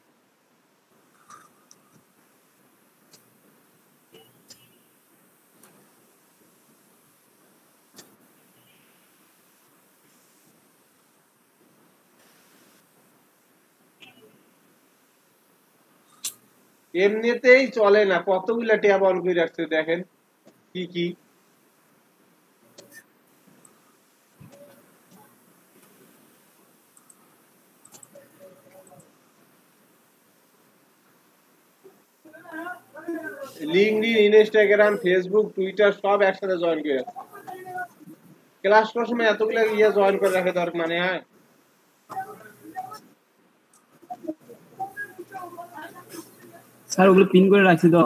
এমনিতেই চলে না, কতগুলা ট্যাব অন করে রাখছে দেখেন কি কি। লিঙ্কডইন, ইনস্টাগ্রাম, ফেসবুক, টুইটার সব একসাথে জয়েন করে রাখছে। ক্লাস করার সময় এতগুলো জয়েন করে রাখে দরকার মানে হয়? স্যার ওগুলো পিন করে রাখছি তো।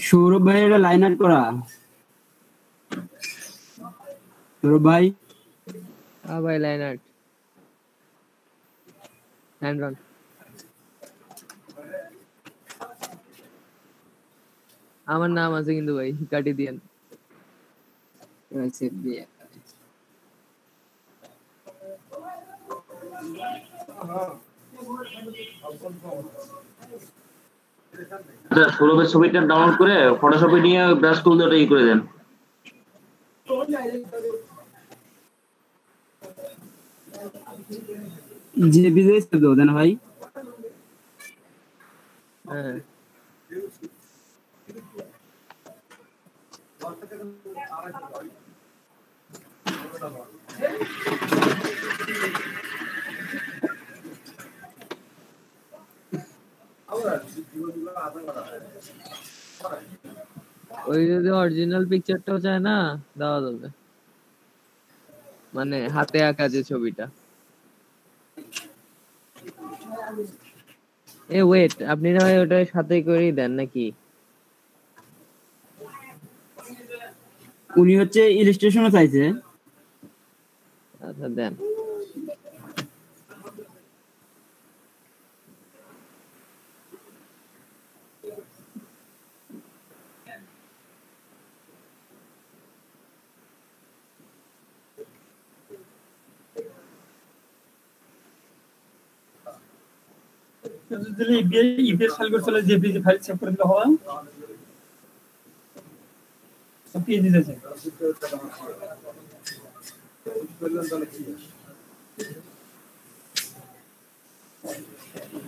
সৌরভ ভাই এটা লাইন আউট করা। সৌরভ ভাই হ্যাঁ ভাই লাইন আউট হ্যান্ড রান। আমার নাম আছে কিন্তু ভাই, কাটি দিয়েন। আচ্ছা সৌরভের ছবিটা ডাউনলোড করে ফটোশপে নিয়ে ব্রাশ টুল দিয়ে ওটা করে দেন। জেপিজি তো দেন ভাই। হ্যাঁ ওই যদি অরিজিনাল পিকচারটাও চায় না দেওয়া যাবে, মানে হাতে আঁকা যে ছবিটা। ওয়েট, আপনি না হয় ওটা সাথে করেই দেন নাকি? উনি হচ্ছে ইলাস্ট্রেশনও চাইছে। আচ্ছা দেন। যদি ইবিএস ফাইল করে চলে জেপিজি ফাইল সেভ করে দিলে হবে সব পেয়ে দিতেছে